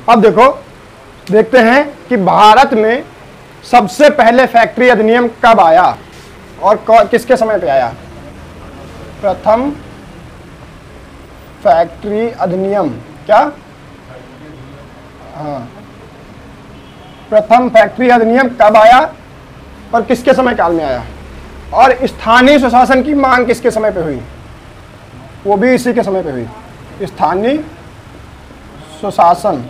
अब देखो, देखते हैं कि भारत में सबसे पहले फैक्ट्री अधिनियम कब आया और किसके समय पे आया। प्रथम फैक्ट्री अधिनियम, क्या, हाँ, प्रथम फैक्ट्री अधिनियम कब आया और किसके समय काल में आया, और स्थानीय स्वशासन की मांग किसके समय पे हुई, वो भी इसी के समय पे हुई। स्थानीय स्वशासन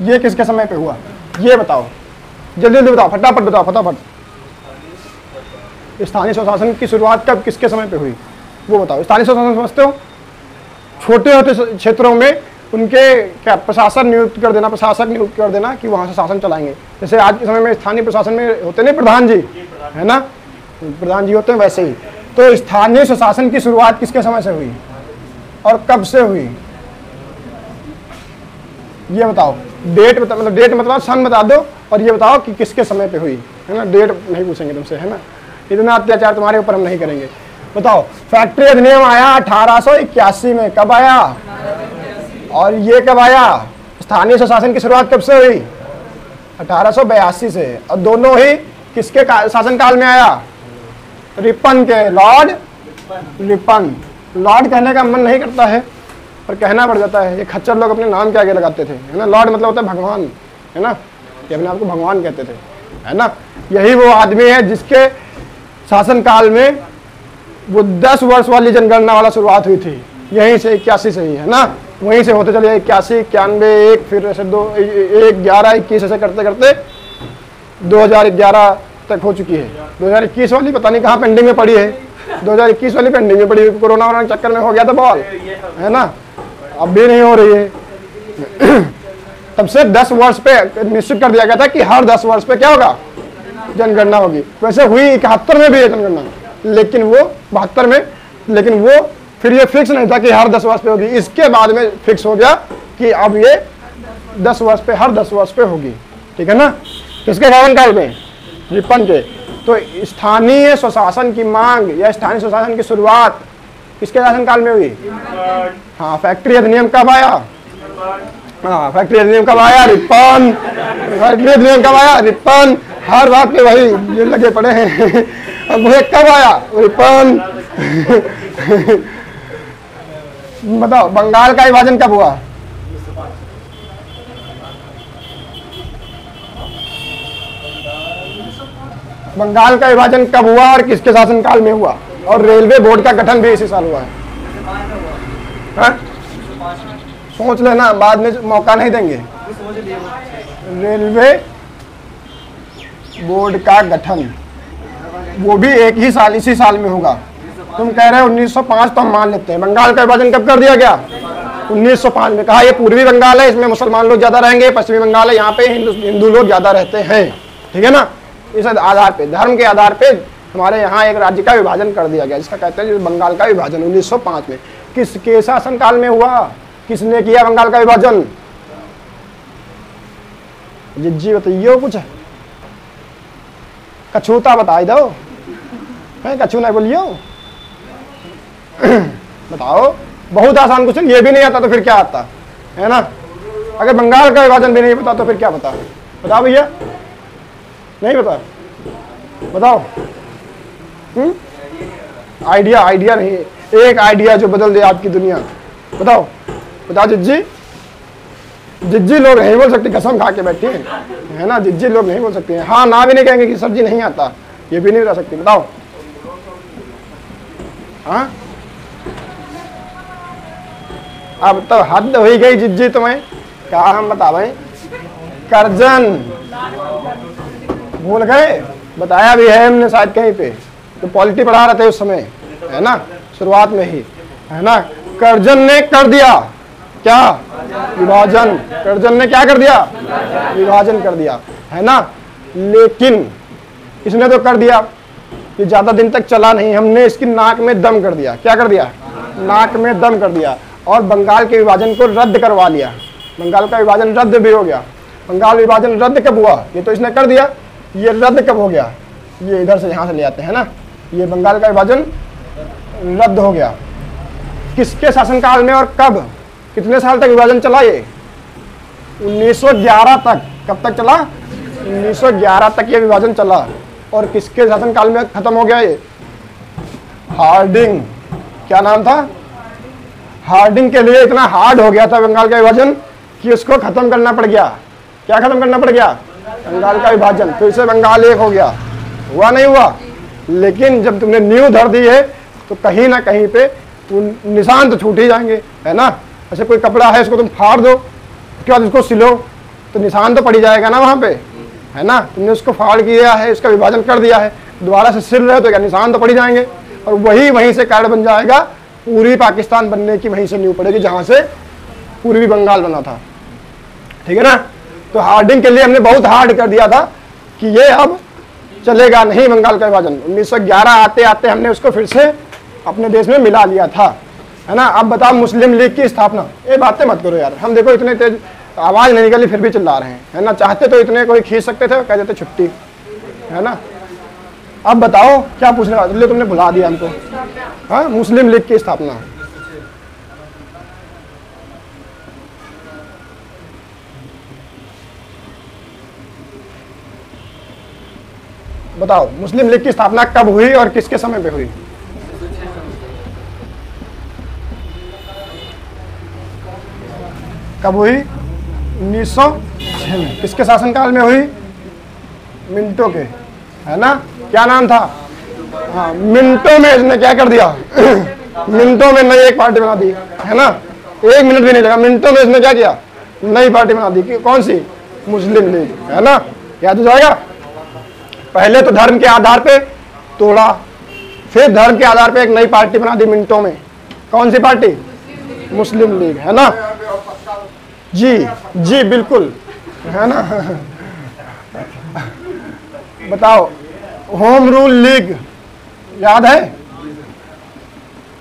ये किसके समय पे हुआ, ये बताओ, जल्दी जल्दी बताओ, फटाफट बताओ, फटाफट। स्थानीय स्वशासन की शुरुआत कब किसके समय पे हुई वो बताओ। स्थानीय स्वशासन समझते हो, छोटे छोटे क्षेत्रों में उनके क्या प्रशासन नियुक्त कर देना, प्रशासक नियुक्त कर देना कि वहाँ से शासन चलाएंगे। जैसे आज के समय में स्थानीय प्रशासन में होते नहीं प्रधान जी, है ना, प्रधान जी होते हैं, वैसे ही। तो स्थानीय स्वशासन की शुरुआत किसके समय से हुई और कब से हुई, ये बताओ। डेट बता, मतलब डेट मतलब सन बता दो, और ये बताओ कि किसके समय पे हुई, है ना। डेट नहीं पूछेंगे तुमसे, है ना, इतना अत्याचार तुम्हारे ऊपर हम नहीं करेंगे। बताओ, फैक्ट्री अधिनियम आया 1881 में, कब आया, और ये कब आया। स्थानीय स्वशासन की शुरुआत कब से हुई, 1882 से, और दोनों ही किसके शासन काल में आया, रिपन के, लॉर्ड रिपन। लॉर्ड कहने का मन नहीं करता है पर कहना पड़ जाता है, ये खच्चर लोग अपने नाम के आगे लगाते थे, है ना। लॉर्ड मतलब होता है भगवान, है ना, ये अपने आप को भगवान कहते थे, है ना। यही वो आदमी है जिसके शासन काल में वो 10 वर्ष वाली जनगणना वाला शुरुआत हुई थी, यहीं से 81 से ही, है ना। वहीं से होते चले 81, 91, 1, फिर ऐसे 2, 1, 11, 21 ऐसे करते करते 2011 तक हो चुकी है। 2021 वाली पता नहीं कहाँ पेंडिंग में पड़ी है, 2021 वाली पेंडिंग में पड़ी है, कोरोना वोरोना के चक्कर में हो गया था बॉल, है ना, अब भी नहीं हो रही है। तब से 10 वर्ष पे निश्चित कर दिया गया था कि हर 10 वर्ष पे क्या होगा, जनगणना होगी। वैसे हुई 71 में भी है जनगणना, लेकिन वो 72 में, लेकिन वो फिर ये फिक्स नहीं था कि हर 10 वर्ष पे होगी। इसके बाद में फिक्स हो गया कि अब ये 10 वर्ष पे, हर 10 वर्ष पे होगी, ठीक है ना। किसके शासनकाल में, रिपन के। तो स्थानीय स्वशासन की मांग या स्थानीय स्वशासन की शुरुआत किसके शासनकाल में हुई, हाँ। फैक्ट्री अधिनियम कब आया, हाँ, फैक्ट्री अधिनियम कब आया, रिपन। फैक्ट्री अधिनियम कब आया, रिपन। हर बात पे वही ये लगे पड़े हैं। अब मुझे कब आया, रिपन। बताओ, बंगाल का विभाजन कब हुआ, बंगाल का विभाजन कब हुआ और किसके शासनकाल में हुआ, और रेलवे बोर्ड का गठन भी इसी साल हुआ है, हाँ? सोच लेना, बाद में मौका नहीं देंगे। रेलवे बोर्ड का गठन वो भी एक ही साल, इसी साल में होगा। तुम कह रहे हो 1905, तो हम मान लेते हैं। बंगाल का विभाजन कब कर दिया गया, 1905 में। कहा ये पूर्वी बंगाल है, इसमें मुसलमान लोग ज्यादा रहेंगे, पश्चिमी बंगाल है, यहाँ पे हिंदू लोग ज्यादा रहते हैं, ठीक है ना। इस आधार पे, धर्म के आधार पे हमारे यहाँ एक राज्य का विभाजन कर दिया गया, जिसका कहते हैं बंगाल का विभाजन 1905 में। किसके शासनकाल में हुआ, किसने किया बंगाल का विभाजन, जी बताइए कुछ, कछूता बता दो, कछू नहीं बोलियो। बताओ, बहुत आसान क्वेश्चन, ये भी नहीं आता तो फिर क्या आता है ना। अगर बंगाल का विभाजन भी नहीं पता तो फिर क्या बता, बताओ भैया, नहीं बता, बताओ। आइडिया, आइडिया नहीं, एक आइडिया जो बदल दे आपकी दुनिया, बताओ, बताओ। जिज्जी, जिज्जी लोग नहीं बोल सकते, कसम खा के बैठी है ना, जिज्जी लोग नहीं बोल सकते हैं, हाँ ना भी नहीं कहेंगे कि सब्जी नहीं आता, ये भी नहीं बता सकती, बताओ। हाँ, अब तो हद हो ही गई जिज्जी तुम्हें, क्या हम बतावें। कर्जन, भूल गए, बताया भी है हमने शायद कहीं पे, तो पॉलिटी पढ़ा रहे थे उस समय, है ना, शुरुआत में ही, है ना। कर्जन ने कर दिया क्या, विभाजन। कर्जन ने क्या कर दिया, विभाजन कर दिया, है ना। लेकिन इसने तो कर दिया, ये ज्यादा दिन तक चला नहीं, हमने इसकी नाक में दम कर दिया। क्या कर दिया, नाक में दम कर दिया, और बंगाल के विभाजन को रद्द करवा लिया। बंगाल का विभाजन रद्द भी हो गया। बंगाल विभाजन रद्द कब हुआ, ये तो इसने कर दिया, ये रद्द कब हो गया, ये इधर से यहाँ से ले आते हैं ना। ये बंगाल का विभाजन रद्द हो गया, किसके शासनकाल में और कब, कितने साल तक विभाजन चला ये, 1911 तक। कब तक चला? 1911 तक ये विभाजन चला। और किसके शासनकाल में खत्म हो गया ये? हार्डिंग। क्या नाम था? हार्डिंग के लिए इतना हार्ड हो गया था बंगाल का विभाजन कि उसको खत्म करना पड़ गया। क्या खत्म करना पड़ गया? बंगाल का विभाजन। तो इससे बंगाल एक हो गया। हुआ नहीं हुआ? लेकिन जब तुमने नींव धर दी है तो कहीं ना कहीं पे निशान तो छूट ही जाएंगे, है ना। ऐसे कोई कपड़ा है, इसको तुम फाड़ दो, उसके बाद उसको सिलो तो निशान तो पड़ ही जाएगा ना वहाँ पे, है ना। तुमने उसको फाड़ किया है, इसका विभाजन कर दिया है, दोबारा से सिल रहे हो तो क्या निशान तो पड़ ही जाएंगे। और वहीं से कारण बन जाएगा पूर्वी पाकिस्तान बनने की, वहीं से नींव पड़ेगी जहाँ से पूर्वी बंगाल बना था। ठीक है ना। तो हार्डिंग के लिए हमने बहुत हार्ड कर दिया था कि ये अब चलेगा नहीं बंगाल का विभाजन। 1911 आते आते हमने उसको फिर से अपने देश में मिला लिया था, है ना। अब बताओ मुस्लिम लीग की स्थापना। ये बातें मत करो यार, हम देखो इतने तेज आवाज नहीं निकली फिर भी चिल्ला रहे हैं, है ना। चाहते तो इतने कोई खींच सकते थे, कह देते छुट्टी, है ना। अब बताओ क्या पूछने वाले, तुमने भुला दिया हमको। हाँ, मुस्लिम लीग की स्थापना। बताओ मुस्लिम लीग की स्थापना कब हुई और किसके समय पे हुई? कब हुई? 1906 में। किसके शासनकाल में हुई? मिंटो के, है ना। क्या नाम था? हाँ, मिनटों में इसने क्या कर दिया? मिनटों में नई एक पार्टी बना दी, है ना। 1 मिनट भी नहीं लगा, मिनटों में इसने क्या किया? नई पार्टी बना दी। कौन सी? मुस्लिम लीग, है ना। याद हो जाएगा। पहले तो धर्म के आधार पे तोड़ा, फिर धर्म के आधार पे एक नई पार्टी बना दी मिनटों में। कौन सी पार्टी? मुस्लिम लीग, है ना। जी जी बिल्कुल, है ना। बताओ होम रूल लीग याद है?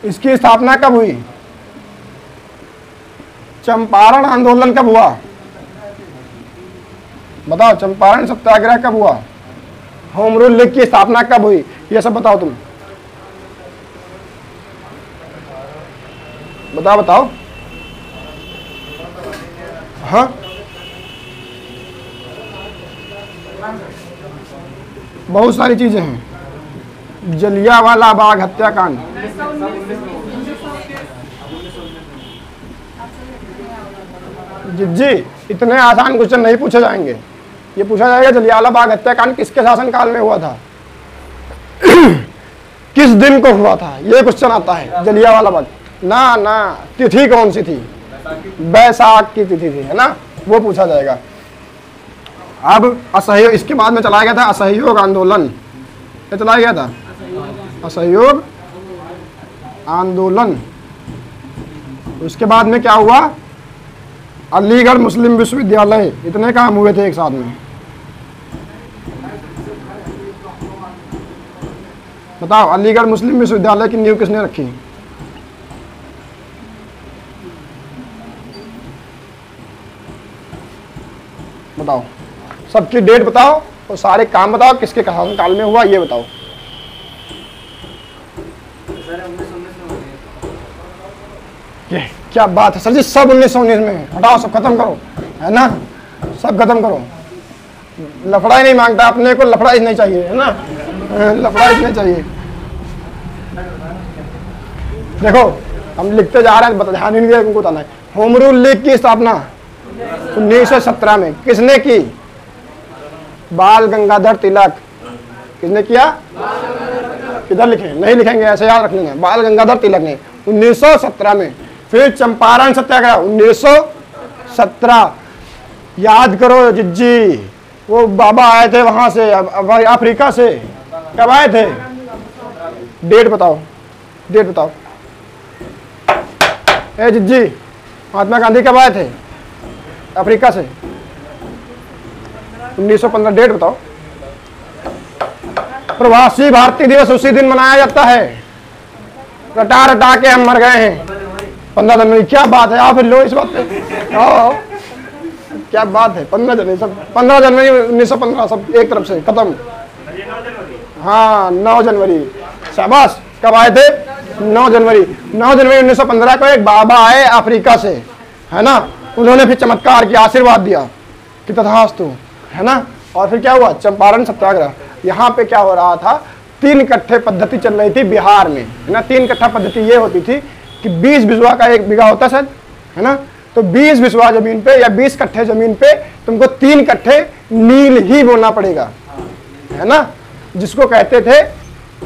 इसकी स्थापना कब हुई? चंपारण आंदोलन कब हुआ? बताओ चंपारण सत्याग्रह कब हुआ? होम रूल लीग की स्थापना कब हुई? ये सब बताओ तुम, बताओ बताओ। हाँ, बहुत सारी चीजें हैं। जलियांवाला बाग हत्याकांड, जी इतने आसान क्वेश्चन नहीं पूछे जाएंगे। ये पूछा जाएगा जलियांवाला बाग हत्याकांड किसके शासनकाल में हुआ था, किस दिन को हुआ था, ये क्वेश्चन आता है। जलियांवाला बाग ना ना, तिथि कौन सी थी? बैसाख की तिथि थी, है ना, वो पूछा जाएगा। अब असहयोग, इसके बाद में चलाया गया था असहयोग आंदोलन। क्या चलाया गया था? असहयोग आंदोलन। उसके बाद में क्या हुआ? अलीगढ़ मुस्लिम विश्वविद्यालय, इतने काम हुए थे एक साथ में। बताओ अलीगढ़ मुस्लिम विश्वविद्यालय की नींव किसने रखी? बताओ, सबकी डेट बताओ और सारे काम बताओ, किसके शासनकाल में हुआ ये बताओ। ये क्या बात है सर जी, सब 1919 में। हटाओ, सब खत्म करो, है ना, सब खत्म कड़ो। लफड़ा ही नहीं मांगता, अपने को लफड़ा ही नहीं चाहिए, है ना, लफड़ा ही नहीं चाहिए। देखो हम लिखते जा रहे हैं, ध्यान ही नहीं दिया, उनको बताना है। होम रूल लीग की स्थापना 1917 में किसने की? बाल गंगाधर तिलक। किसने किया? किधर लिखे? नहीं लिखेंगे, ऐसे याद रख लेंगे। बाल गंगाधर तिलक ने 1917 में। फिर चंपारण सत्याग्रह 1917, याद करो जिज्जी, वो बाबा आए थे वहां से, अफ्रीका से। कब आए थे? डेट बताओ, डेट बताओ। ए जिज्जी, महात्मा गांधी कब आए थे अफ्रीका से? 1915, डेट बताओ। प्रवासी भारतीय दिवस उसी दिन मनाया जाता है। रटा रटा के हम मर गए हैं 15 जनवरी। क्या बात है, आप लो इस बात पे, आओ क्या बात है। 15 जनवरी, सब 15 जनवरी 1915, सब एक तरफ से खत्म। हाँ 9 जनवरी, शाबाश। कब आए थे? 9 जनवरी। 9 जनवरी 1915 को एक बाबा आए अफ्रीका से, है ना, उन्होंने फिर चमत्कार किया, आशीर्वाद दिया कि तथास्तु, है ना। और फिर क्या हुआ, चंपारण सत्याग्रह। यहाँ पे क्या हो रहा था, 3 कट्ठे पद्धति चल रही थी बिहार में, है ना। 3 कट्ठा पद्धति ये होती थी कि 20 बिस्वा का 1 बीघा होता शायद, है ना। तो 20 बिस्वा जमीन पे या 20 कट्ठे जमीन पे तुमको 3 कट्ठे नील ही बोना पड़ेगा, है ना, जिसको कहते थे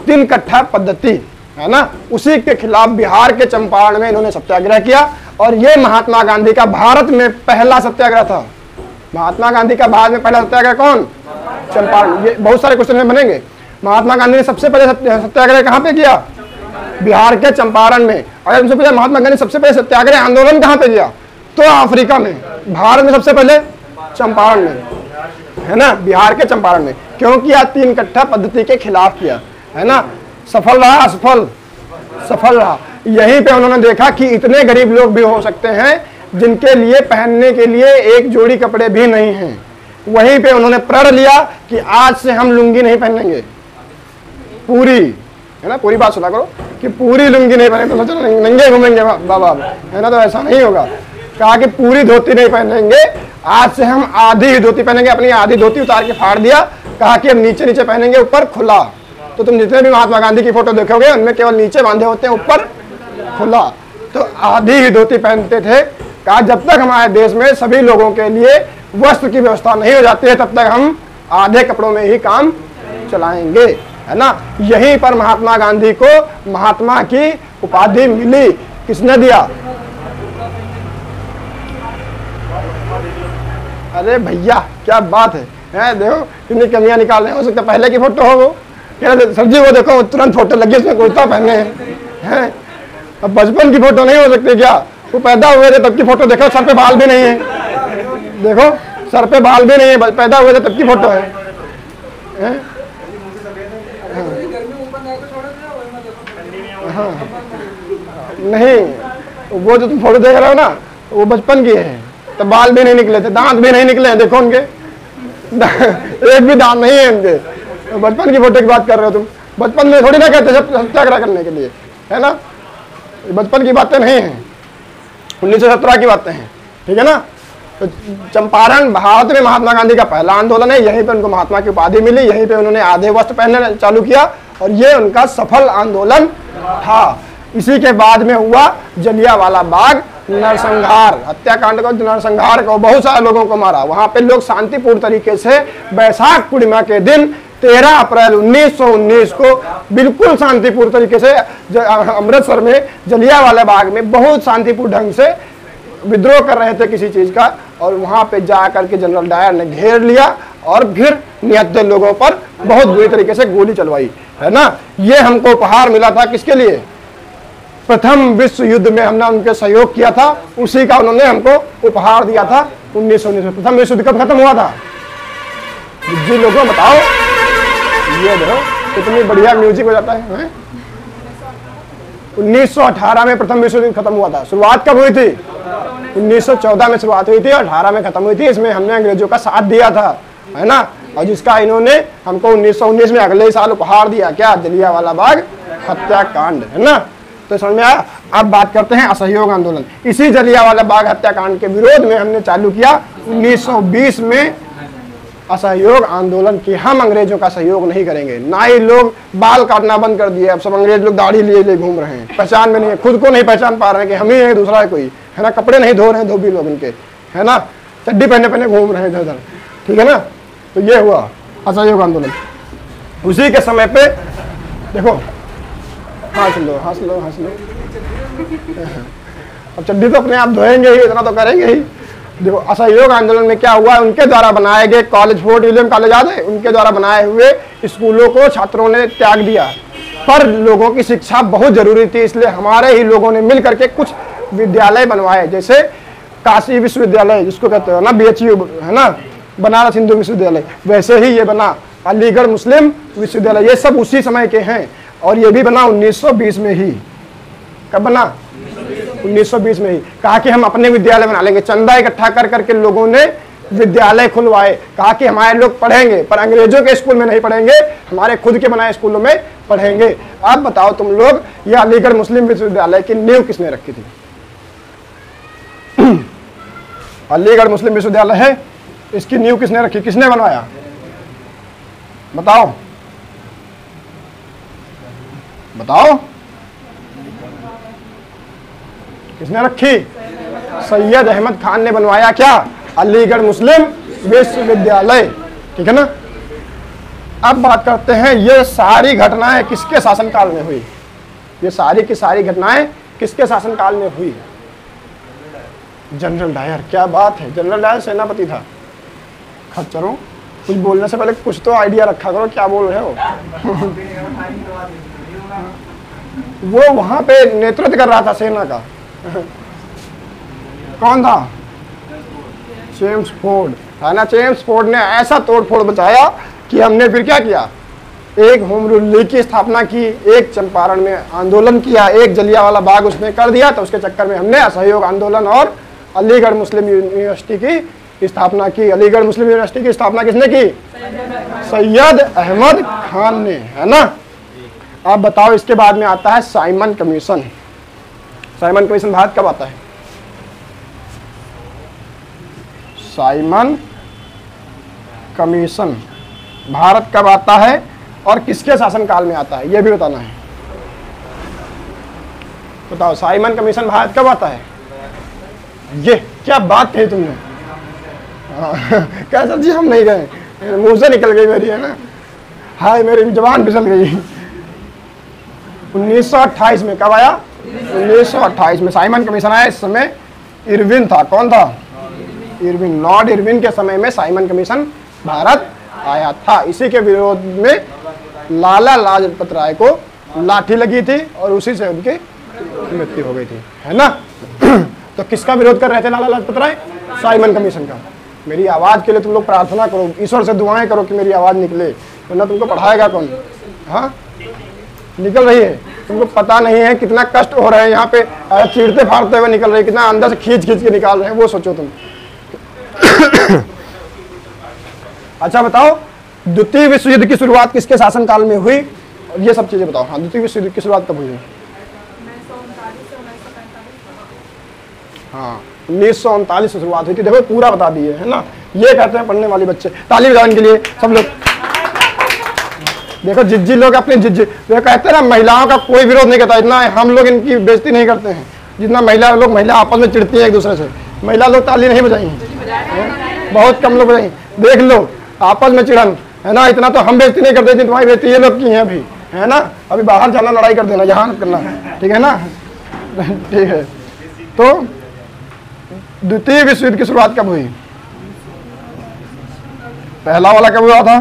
3 कट्ठा पद्धति, है ना। उसी के खिलाफ बिहार के चंपारण में इन्होंने सत्याग्रह किया। और ये महात्मा गांधी का भारत में पहला सत्याग्रह था। महात्मा गांधी का भारत में पहला सत्याग्रह कौन, चंपारण। ये बहुत सारे क्वेश्चन में बनेंगे। महात्मा गांधी ने सबसे पहले सत्याग्रह कहाँ पे किया, बिहार के चंपारण में। अगर तुमसे पूछा महात्मा गांधी सबसे पहले सत्याग्रह आंदोलन कहाँ पे किया, तो अफ्रीका में। भारत में सबसे पहले चंपारण में, है ना, बिहार के चंपारण में। क्योंकि यह 3 कट्ठा पद्धति के खिलाफ किया, है ना। सफल रहा, असफल, सफल रहा। यहीं पे उन्होंने देखा कि इतने गरीब लोग भी हो सकते हैं जिनके लिए पहनने के लिए एक जोड़ी कपड़े भी नहीं हैं। वहीं पे उन्होंने प्रण लिया कि आज से हम लुंगी नहीं पहनेंगे पूरी, है ना। पूरी बात सुना करो कि पूरी लुंगी नहीं पहनेंगे, तो नंगे घूमेंगे बाबा, है ना। तो ऐसा नहीं होगा। कहा कि पूरी धोती नहीं पहनेंगे, आज से हम आधी ही धोती पहनेंगे। अपनी आधी धोती उतार के फाड़ दिया। कहा कि हम नीचे नीचे पहनेंगे, ऊपर खुला। तो तुम जितने भी महात्मा गांधी की फोटो देखोगे उनमें केवल नीचे बांधे होते हैं, ऊपर खुला। तो आधी ही धोती पहनते थे। कहा जब तक हमारे देश में सभी लोगों के लिए वस्त्र की व्यवस्था नहीं हो जाती है तब तक हम आधे कपड़ों में ही काम चलाएंगे, है ना। यहीं पर महात्मा गांधी को महात्मा की उपाधि मिली। किसने दिया, अरे भैया क्या बात है देखो कितनी कमियां निकाल रहे हैं। हो सकता है पहले की फोटो हो, वो कह रहे सर जी वो देखो तुरंत फोटो लगी, उसमें कुर्ता पहने हैं। अब बचपन की फोटो नहीं हो सकती क्या, वो पैदा हुए थे तब की फोटो देखो, सर पे बाल भी नहीं है, देखो सर पे बाल भी नहीं है, पैदा हुए थे तब की फोटो है। हाँ नहीं, वो जो तुम फोटो देख रहे हो ना वो बचपन की है, तो बाल भी नहीं निकले थे, दांत भी नहीं निकले हैं, देखो उनके एक भी दांत नहीं है उनके। तो बचपन की फोटो की बात कर रहे हो तुम, बचपन में थोड़ी ना कहते सत्याग्रह करने के लिए, है ना। बचपन की बातें नहीं हैं, 1917 की बातें हैं, ठीक है ना। तो चंपारण भारत में महात्मा गांधी का पहला आंदोलन है। यहीं पे उनको महात्मा की उपाधि मिली, यहीं पे उन्होंने आधे वस्त्र पहनना चालू किया और ये उनका सफल आंदोलन था। इसी के बाद में हुआ जलियांवाला बाग नरसंहार हत्याकांड को, नरसंहार को बहुत सारे लोगों को मारा। वहां पे लोग शांतिपूर्ण तरीके से बैसाख पूर्णिमा के दिन 13 अप्रैल 1919 को बिल्कुल शांतिपूर्ण तरीके से अमृतसर में जलियांवाला बाग में बहुत शांतिपूर्ण ढंग से विद्रोह कर रहे थे किसी चीज का, और वहां पे जा करके जनरल डायर ने घेर लिया और फिर निहत्थे लोगों पर बहुत बुरी तरीके से गोली चलवाई, है ना। ये हमको उपहार मिला था किसके लिए, प्रथम विश्व युद्ध में हमने उनके सहयोग किया था, उसी का उन्होंने हमको उपहार दिया था 1919 में। प्रथम विश्व युद्ध कब खत्म हुआ था जी लोगों बताओ। ये देखो कितनी बढ़िया म्यूजिक हो जाता है। 1918 में प्रथम विश्व युद्ध खत्म हुआ था। शुरुआत कब हुई थी, 1914 में शुरुआत हुई थी और 18 में खत्म हुई थी। इसमें हमने अंग्रेजों का साथ दिया था, है ना, और जिसका इन्होंने हमको 1919 में अगले साल उपहार दिया, क्या, जलियांवाला बाग हत्याकांड, है ना। तो समझ में आया। अब बात करते हैं असहयोग आंदोलन। इसी जलियांवाला बाग हत्याकांड के विरोध में हमने चालू किया 1920 में असहयोग आंदोलन की। हम अंग्रेजों का सहयोग नहीं करेंगे, ना ही लोग बाल काटना बंद कर दिए। अब सब अंग्रेज लोग दाढ़ी लिए घूम रहे हैं, पहचान में नहीं है, खुद को नहीं पहचान पा रहे हैं कि हम ही है, दूसरा है कोई, है ना। कपड़े नहीं धो रहे हैं धोबी लोग उनके, है ना, चड्डी पहने पहने घूम रहे हैं इधर उधर, ठीक है ना। तो ये हुआ असहयोग आंदोलन। उसी के समय पे देखो, हंस लो हंस लो हंस लो, अब चड्डी तो अपने आप धोएंगे ही, इतना तो करेंगे ही। देखो असहयोग आंदोलन में क्या हुआ, उनके द्वारा बनाए गए कॉलेज, फोर्ट विलियम कॉलेज याद है, उनके द्वारा बनाए हुए स्कूलों को छात्रों ने त्याग दिया। पर लोगों की शिक्षा बहुत जरूरी थी, इसलिए हमारे ही लोगों ने मिल करके कुछ विद्यालय बनवाए, जैसे काशी विश्वविद्यालय जिसको कहते हो ना, BHU, है ना, बनारस हिंदू विश्वविद्यालय, वैसे ही ये बना अलीगढ़ मुस्लिम विश्वविद्यालय। ये सब उसी समय के हैं और ये भी बना 1920 में ही। कब बना, 1920 में ही। कहा कि हम अपने विद्यालय बना लेंगे, चंदा इकट्ठा कर करके लोगों ने विद्यालय खुलवाए। कहा कि हमारे लोग पढ़ेंगे पर अंग्रेजों के स्कूल में नहीं पढ़ेंगे, हमारे खुद के बनाए स्कूलों में पढ़ेंगे। अब बताओ तुम लोग, ये अलीगढ़ मुस्लिम विश्वविद्यालय की नींव किसने रखी थी? अलीगढ़ मुस्लिम विश्वविद्यालय है, इसकी नींव किसने रखी, किसने बनवाया, बताओ बताओ, किसने रखी? सैयद अहमद खान ने बनवाया क्या, अलीगढ़ मुस्लिम विश्वविद्यालय। ठीक है ना। अब बात करते हैं ये सारी घटनाएं किसके शासनकाल में हुई, ये सारी की सारी घटनाएं किसके शासनकाल में हुई? General Dyer. क्या बात है, जनरल डायर सेनापति था। खच्चरों, कुछ बोलने से पहले कुछ तो आइडिया रखा करो, क्या बोल रहे हो? वो वहां पे नेतृत्व कर रहा था सेना का। कौन था? जेम्स फोर्ड, है ना। जेम्स फोर्ड ने ऐसा तोड़फोड़ बचाया कि हमने फिर क्या किया, एक होम रूल लीग की स्थापना की, एक चंपारण में आंदोलन किया, एक जलियांवाला बाग उसने कर दिया, तो उसके चक्कर में हमने असहयोग आंदोलन और अलीगढ़ मुस्लिम यूनिवर्सिटी की स्थापना की। अलीगढ़ मुस्लिम यूनिवर्सिटी की स्थापना किसने की? सैयद अहमद खान ने, है ना। अब बताओ, इसके बाद में आता है Simon commission. Simon commission Bharat कब आता है? साइमन कमीशन भारत कब आता है और किसके शासनकाल में आता है, यह भी बताना है। बताओ, साइमन कमीशन भारत कब आता है? ये क्या बात कही तुमने? क्या सर जी, हम नहीं गए, मुंह से निकल गई मेरी, है ना। हाय, मेरी जबान फिसल गई। 1928 में कब आया? 1928 में साइमन कमीशन आया। इस समय इरविन था। कौन था? इरविन। लॉर्ड इरविन के समय में साइमन कमीशन भारत आया था। इसी के विरोध में लाला लाजपत राय को लाठी लगी थी और उसी से उनकी मृत्यु हो गई थी, है ना। तो किसका विरोध कर रहे थे लाला लाजपत राय? साइमन कमीशन का। मेरी आवाज के लिए तुम लोग प्रार्थना करो, ईश्वर से दुआएं करो कि मेरी आवाज निकले, वरना तुमको पढ़ाएगा कौन? हाँ, निकल रही है। तुमको पता नहीं है कितना कष्ट हो रहा है यहाँ पे, चीरते फाड़ते हुए निकल रही है, कितना अंदर से खींच खींच के निकाल रहे हैं, वो सोचो तुम। अच्छा बताओ, द्वितीय विश्व युद्ध की शुरुआत किसके शासनकाल में हुई, और ये सब चीजें बताओ। हाँ, द्वितीय विश्व युद्ध की शुरुआत कब हुई? हाँ, 1939 से शुरुआत हुई थी। देखो पूरा बता दिए, है ना। ये कहते हैं पढ़ने वाले बच्चे। ताली बजाओ इनके लिए सब लोग। देखो जिज्जी लोग अपने जिज्जी, वे कहते हैं ना महिलाओं का कोई विरोध नहीं करता, इतना हम लोग इनकी बेइज्जती नहीं करते हैं जितना महिला आपस में चिढ़ती है एक दूसरे से। महिला लोग ताली नहीं बजाएंगे, बहुत कम लोग बजाएंगे। देख लो आपस में चिड़न, है ना। इतना तो हम बेइज्जती नहीं करते, इतनी तुम्हारी बेइज्जती ये लोग की है अभी, है ना। अभी बाहर जाना लड़ाई कर देना, यहाँ करना, ठीक है ना। ठीक है, तो द्वितीय विश्व युद्ध की शुरुआत कब हुई? पहला वाला कब हुआ था?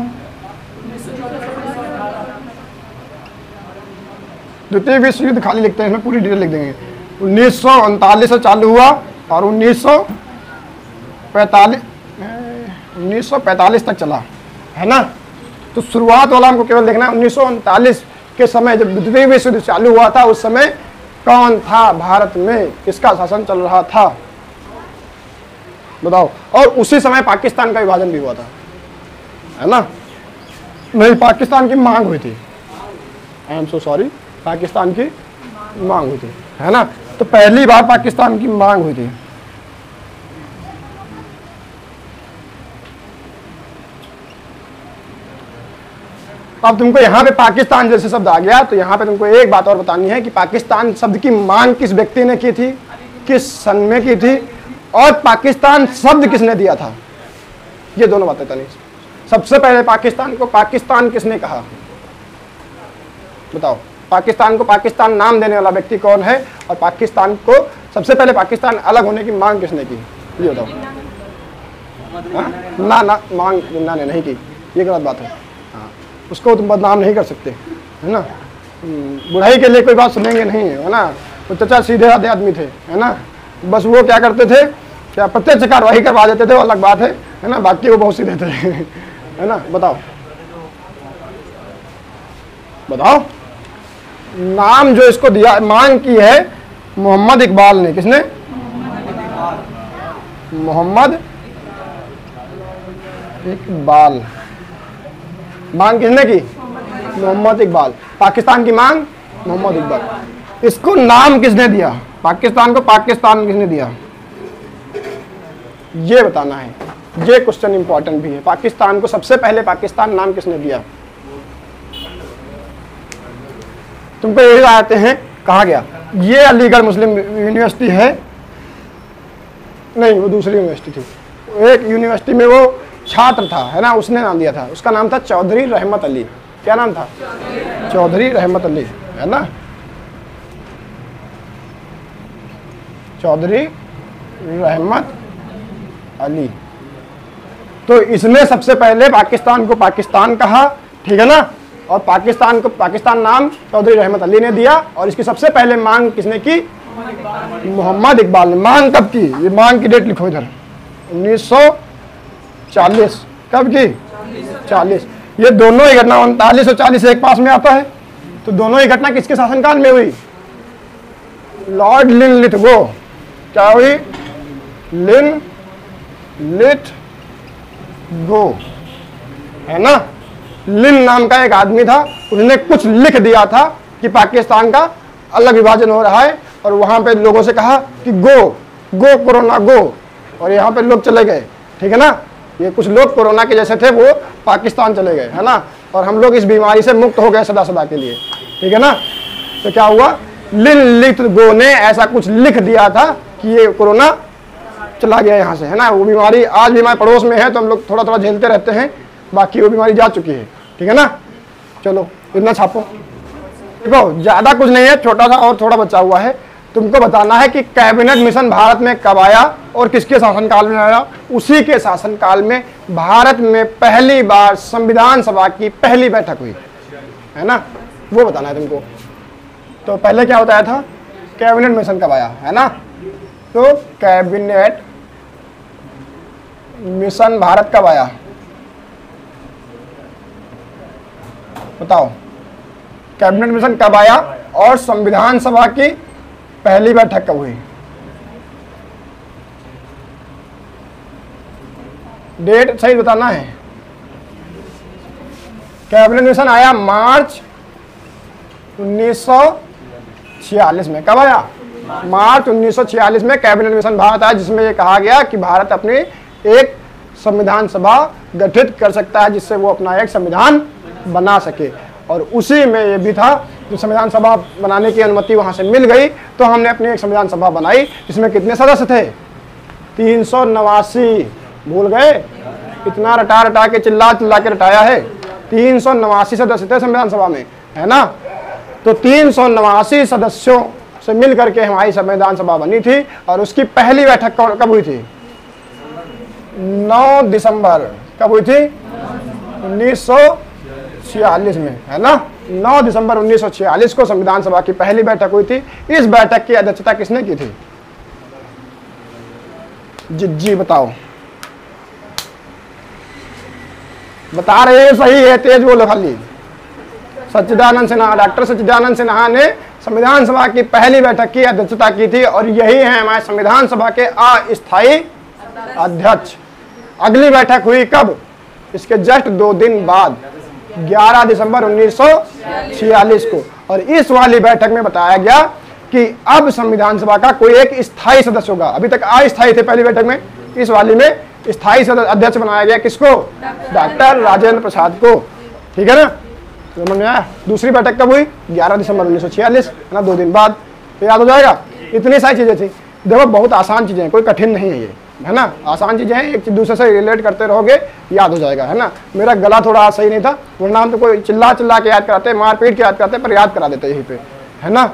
द्वितीय विश्व युद्ध खाली लिखते हैं, इसमें पूरी डिटेल लिख देंगे। 1939 से चालू हुआ और 1945 तक चला, है ना। तो शुरुआत वाला हमको केवल देखना है। 1939 के समय जब द्वितीय विश्व युद्ध चालू हुआ था, उस समय कौन था भारत में, किसका शासन चल रहा था, बताओ। और उसी समय पाकिस्तान का विभाजन भी हुआ था, है ना। नहीं, पाकिस्तान की मांग हुई थी, I am so sorry, Pakistan की मांग हुई थी, है ना। तो पहली बार पाकिस्तान की मांग हुई थी। अब तुमको यहाँ पे पाकिस्तान जैसे शब्द आ गया, तो यहाँ पे तुमको एक बात और बतानी है कि पाकिस्तान शब्द की मांग किस व्यक्ति ने की थी, किस सन में की थी, और पाकिस्तान शब्द किसने दिया था। ये दोनों बातें बतानी। सबसे पहले पाकिस्तान को पाकिस्तान किसने कहा, बताओ। पाकिस्तान को पाकिस्तान नाम देने वाला व्यक्ति कौन है, और पाकिस्तान को सबसे पहले पाकिस्तान अलग होने की मांग किसने की, ये बताओ। ना ना, मांग जिन्ना ने नहीं की, ये गलत बात है। हाँ, उसको तुम बदनाम नहीं कर सकते, है ना। बुढ़ाई के लिए कोई बात सुनेंगे नहीं, है ना। तो चचा सीधे साधे आदमी थे, है ना। बस वो क्या करते थे, क्या प्रत्यक्ष कार्रवाई करवा देते थे, वो अलग बात है ना। बाकी वो बहुत सीधे थे, है ना। बताओ बताओ, नाम जो इसको दिया, मांग की है मोहम्मद इकबाल ने। किसने? मोहम्मद इकबाल। मांग किसने की? मोहम्मद इकबाल। पाकिस्तान की मांग मोहम्मद इकबाल। इसको नाम किसने दिया, पाकिस्तान को पाकिस्तान किसने दिया, ये बताना है। ये क्वेश्चन इंपॉर्टेंट भी है। पाकिस्तान को सबसे पहले पाकिस्तान नाम किसने दिया? तुमको यही आते हैं, कहा गया ये अलीगढ़ मुस्लिम यूनिवर्सिटी है, नहीं वो दूसरी यूनिवर्सिटी थी। एक यूनिवर्सिटी में वो छात्र था, है ना, उसने नाम दिया था, उसका नाम था चौधरी रहमत अली। क्या नाम था? चौधरी रहमत अली, है ना, चौधरी रहमत अली। तो इसने सबसे पहले पाकिस्तान को पाकिस्तान कहा, ठीक है ना, और पाकिस्तान को पाकिस्तान नाम चौधरी रहमत अली ने दिया। और इसकी सबसे पहले मांग किसने की? मोहम्मद इकबाल ने। मांग कब की? ये मांग की डेट लिखो इधर, 1940। कब की? 40। ये दोनों ही घटना 39 और 40 एक पास में आता है। तो दोनों ही घटना किसके शासनकाल में हुई? Lord Linlithgow. क्या हुई? लिनलिथगो, है ना। लिन नाम का एक आदमी था, उसने कुछ लिख दिया था कि पाकिस्तान का अलग विभाजन हो रहा है, और वहां पे लोगों से कहा कि गो गो कोरोना गो, और यहाँ पे लोग चले गए, ठीक है ना। ये कुछ लोग कोरोना के जैसे थे, वो पाकिस्तान चले गए, है ना, और हम लोग इस बीमारी से मुक्त हो गए सदा सदा के लिए, ठीक है ना। तो क्या हुआ? लिनलिथगो ने ऐसा कुछ लिख दिया था कि ये कोरोना चला गया यहाँ से, है ना। वो बीमारी आज भी हमारे पड़ोस में है, तो हम लोग थोड़ा थोड़ा झेलते रहते हैं, बाकी वो बीमारी जा चुकी है, ठीक है ना। चलो इतना छापो। देखो ज्यादा कुछ नहीं है, छोटा सा और थोड़ा बचा हुआ है। तुमको बताना है कि कैबिनेट मिशन भारत में कब आया और किसके शासनकाल में आया। उसी के शासनकाल में भारत में पहली बार संविधान सभा की पहली बैठक हुई, है ना, वो बताना है तुमको। तो पहले क्या बताया था? कैबिनेट मिशन कब आया, है ना। तो कैबिनेट मिशन भारत कब आया? बताओ, कैबिनेट मिशन कब आया और संविधान सभा की पहली बैठक कब हुई? डेट सही बताना है। कैबिनेट मिशन आया मार्च 1946 में। कब आया? मार्च 1946 में कैबिनेट मिशन भारत आया, जिसमें यह कहा गया कि भारत अपनी एक संविधान सभा गठित कर सकता है, जिससे वो अपना एक संविधान बना सके। और उसी में ये भी था, जो संविधान सभा बनाने की अनुमति वहां से मिल गई, तो हमने अपनी एक संविधान सभा बनाई, जिसमें कितने सदस्य थे? 389। भूल गए? इतना रटा रटा के चिल्ला चिल्ला के रटाया है। 389 सदस्य थे संविधान सभा में, है ना। तो 389 सदस्यों से मिल करके हमारी संविधान सभा बनी थी, और उसकी पहली बैठक कब हुई थी? 9 दिसंबर। कब हुई थी? 1946 में, है ना। 9 दिसंबर 1946 को संविधान सभा की पहली बैठक हुई थी। इस बैठक की अध्यक्षता किसने की थी? जी बताओ, बता रहे हैं, सही है, तेज बोलो खाली। सच्चिदानंद सिन्हा, डॉक्टर सच्चिदानंद सिन्हा ने संविधान सभा की पहली बैठक की अध्यक्षता की थी, और यही है हमारे संविधान सभा के अस्थायी अध्यक्ष। अगली बैठक हुई कब? इसके जस्ट 2 दिन बाद, 11 दिसंबर 1946 को। और इस वाली बैठक में बताया गया कि अब संविधान सभा का कोई एक स्थायी सदस्य होगा। अभी तक अस्थायी थे पहली बैठक में, इस वाली में स्थायी अध्यक्ष बनाया गया। किसको? डॉक्टर राजेंद्र प्रसाद को, ठीक है ना। समझ में आया? दूसरी बैठक कब हुई? 11 दिसंबर 1946, है ना, 2 दिन बाद। तो याद हो जाएगा। इतनी सारी चीजें थी। देखो बहुत आसान चीजें हैं, कोई कठिन नहीं है ये, है ना। आसान चीजें हैं, एक दूसरे से रिलेट करते रहोगे, याद हो जाएगा, है ना। मेरा गला थोड़ा सही नहीं था, वरना हम तो कोई चिल्ला चिल्ला के याद कराते, मार पीट के याद कराते, पर याद करा देते यहीं पे, है ना।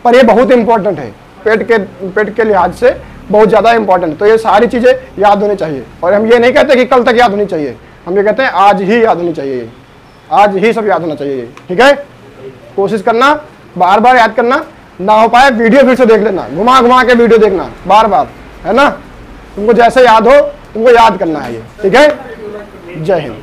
पर ये बहुत इंपॉर्टेंट है, पेट के लिहाज से बहुत ज्यादा इंपॉर्टेंट है। तो ये सारी चीजें याद होनी चाहिए। और हम ये नहीं कहते कि कल तक याद होनी चाहिए, हम ये कहते हैं आज ही याद होनी चाहिए, आज ही सब याद होना चाहिए, ठीक है। कोशिश करना, बार बार याद करना, ना हो पाए वीडियो फिर से देख लेना, घुमा घुमा के वीडियो देखना बार बार, है ना। तुमको जैसे याद हो तुमको याद करना है ये, ठीक है। जय हिंद।